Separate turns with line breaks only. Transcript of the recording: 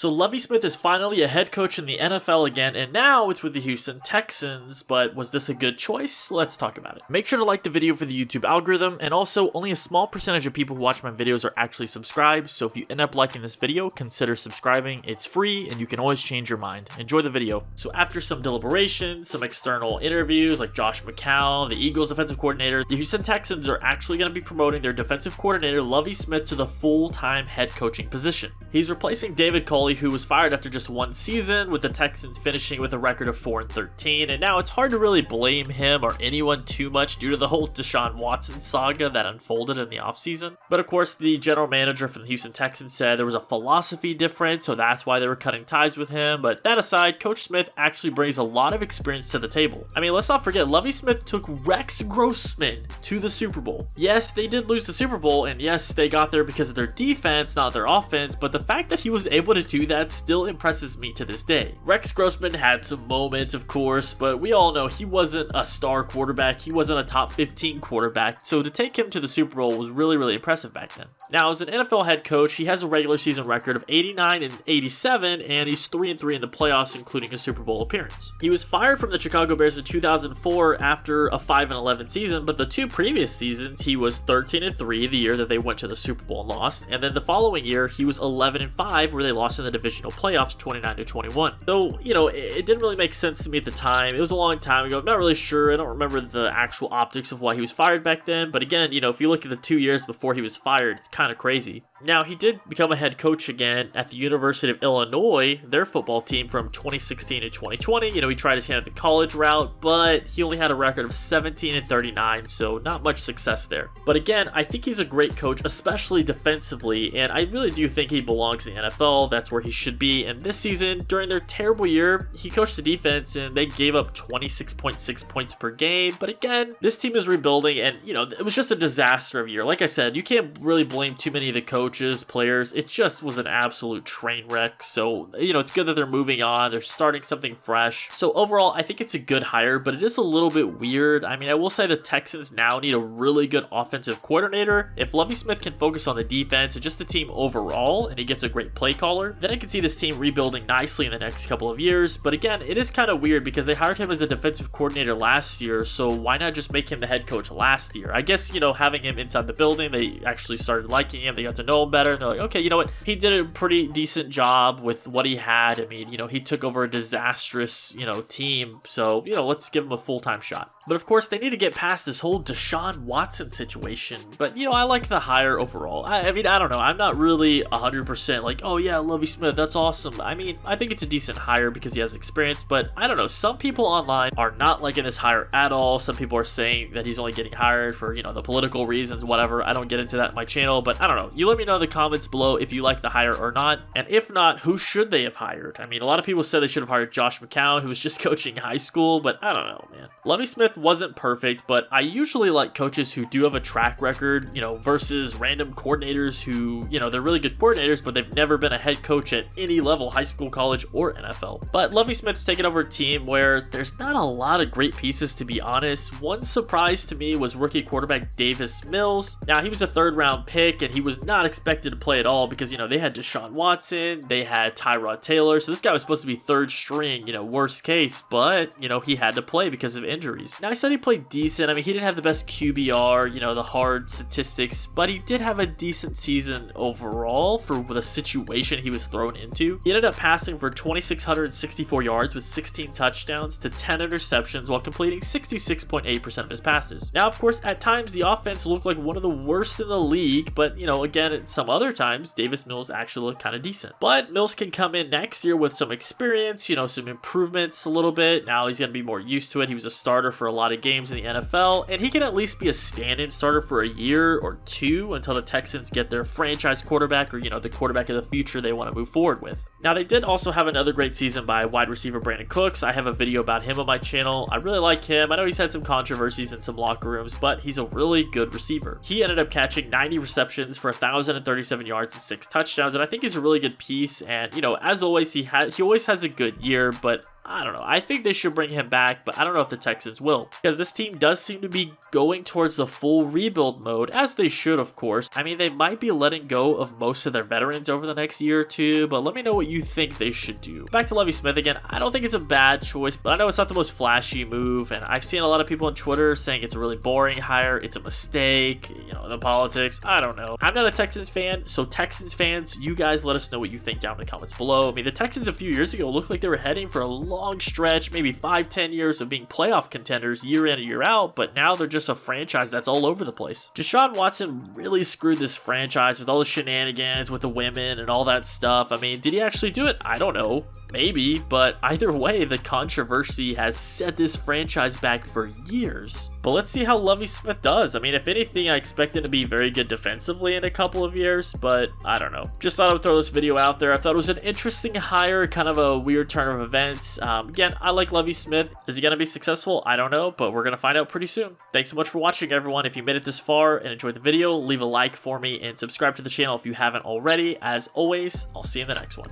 So Lovie Smith is finally a head coach in the NFL again, and now it's with the Houston Texans, but was this a good choice? Let's talk about it. Make sure to like the video for the YouTube algorithm, and also only a small percentage of people who watch my videos are actually subscribed, so if you end up liking this video, consider subscribing. It's free, and you can always change your mind. Enjoy the video. So after some deliberation, some external interviews like Josh McCown, the Eagles defensive coordinator, the Houston Texans are actually going to be promoting their defensive coordinator Lovie Smith to the full-time head coaching position. He's replacing David Culley, who was fired after just one season, with the Texans finishing with a record of 4-13, and now it's hard to really blame him or anyone too much due to the whole Deshaun Watson saga that unfolded in the offseason. But of course, the general manager for the Houston Texans said there was a philosophy difference, so that's why they were cutting ties with him. But that aside, Coach Smith actually brings a lot of experience to the table. I mean, let's not forget, Lovie Smith took Rex Grossman to the Super Bowl. Yes, they did lose the Super Bowl, and yes, they got there because of their defense, not their offense, but the fact that he was able to do that still impresses me to this day. Rex Grossman had some moments, of course, but we all know he wasn't a star quarterback. He wasn't a top 15 quarterback, so to take him to the Super Bowl was really impressive back then. Now, as an NFL head coach, he has a regular season record of 89-87, and he's 3-3 in the playoffs, including a Super Bowl appearance. He was fired from the Chicago Bears in 2004 after a 5-11 season, but the two previous seasons, he was 13-3 the year that they went to the Super Bowl and lost, and then the following year, he was 11-5 where they lost in the divisional playoffs 29-21. So, you know, it didn't really make sense to me at the time. It was a long time ago. I'm not really sure. I don't remember the actual optics of why he was fired back then, but again, you know, if you look at the 2 years before he was fired, it's kind of crazy. Now, he did become a head coach again at the University of Illinois, their football team, from 2016 to 2020. You know, he tried his hand at the college route, but he only had a record of 17-39, so not much success there. But again, I think he's a great coach, especially defensively, and I really do think he belongs in the NFL. That's where he should be. And this season, during their terrible year, he coached the defense, and they gave up 26.6 points per game. But again, this team is rebuilding, and, you know, it was just a disaster of a year. Like I said, you can't really blame too many of the coaches, players. It just was an absolute train wreck. So, you know, it's good that they're moving on. They're starting something fresh. So overall, I think it's a good hire, but it is a little bit weird. I mean, I will say the Texans now need a really good offensive coordinator. If Lovie Smith can focus on the defense and just the team overall, and he gets a great play caller, then I can see this team rebuilding nicely in the next couple of years. But again, it is kind of weird because they hired him as a defensive coordinator last year, so why not just make him the head coach last year? I guess, you know, having him inside the building, they actually started liking him. They got to know him better, and they're like, okay, you know what? He did a pretty decent job with what he had. I mean, you know, he took over a disastrous, you know, team, so, you know, let's give him a full-time shot. But of course, they need to get past this whole Deshaun Watson situation. But, you know, I like the hire overall. I mean, I don't know. I'm not really 100% like, oh yeah, Lovie Smith, that's awesome. I mean, I think it's a decent hire because he has experience, but I don't know. Some people online are not liking this hire at all. Some people are saying that he's only getting hired for, you know, the political reasons, whatever. I don't get into that in my channel, but I don't know. You let me know in the comments below if you like the hire or not. And if not, who should they have hired? I mean, a lot of people said they should have hired Josh McCown, who was just coaching high school, but I don't know, man. Lovie Smith wasn't perfect, but I usually like coaches who do have a track record, you know, versus random coordinators who, you know, they're really good coordinators, but they've never been a head coach at any level, high school, college, or NFL. But Lovie Smith's taken over a team where there's not a lot of great pieces, to be honest. One surprise to me was rookie quarterback Davis Mills. Now, he was a third-round pick, and he was not expected to play at all because, you know, they had Deshaun Watson, they had Tyrod Taylor, so this guy was supposed to be third string, you know, worst case, but, you know, he had to play because of injuries. Now, I said he played decent. I mean, he didn't have the best QBR, you know, the hard statistics, but he did have a decent season overall for the situation he was thrown into. He ended up passing for 2,664 yards with 16 touchdowns to 10 interceptions while completing 66.8% of his passes. Now, of course, at times the offense looked like one of the worst in the league, but, you know, again, at some other times, Davis Mills actually looked kind of decent. But Mills can come in next year with some experience, you know, some improvements a little bit. Now he's going to be more used to it. He was a starter for a lot of games in the NFL, and he can at least be a stand-in starter for a year or two until the Texans get their franchise quarterback, or, you know, the quarterback of the future they want to move forward with. Now, they did also have another great season by wide receiver Brandon Cooks. I have a video about him on my channel. I really like him. I know he's had some controversies in some locker rooms, but he's a really good receiver. He ended up catching 90 receptions for 1,037 yards and 6 touchdowns, and I think he's a really good piece. And, you know, as always, he always has a good year, but I don't know. I think they should bring him back, but I don't know if the Texans will, because this team does seem to be going towards the full rebuild mode, as they should, of course. I mean, they might be letting go of most of their veterans over the next year or two, but let me know what you think they should do. Back to Lovie Smith again. I don't think it's a bad choice, but I know it's not the most flashy move, and I've seen a lot of people on Twitter saying it's a really boring hire, it's a mistake, you know, the politics. I don't know. I'm not a Texans fan, so Texans fans, you guys let us know what you think down in the comments below. I mean, the Texans a few years ago looked like they were heading for a long stretch, maybe 5-10 years of being playoff contenders year in and year out, but now they're just a franchise that's all over the place. Deshaun Watson really screwed this franchise with all the shenanigans with the women and all that stuff. I mean, did he actually do it? I don't know. Maybe, but either way, the controversy has set this franchise back for years. But let's see how Lovie Smith does. I mean, if anything, I expect him to be very good defensively in a couple of years, but I don't know. Just thought I would throw this video out there. I thought it was an interesting hire, kind of a weird turn of events. Again, I like Lovie Smith. Is he going to be successful? I don't know, but we're going to find out pretty soon. Thanks so much for watching, everyone. If you made it this far and enjoyed the video, leave a like for me and subscribe to the channel if you haven't already. As always, I'll see you in the next one.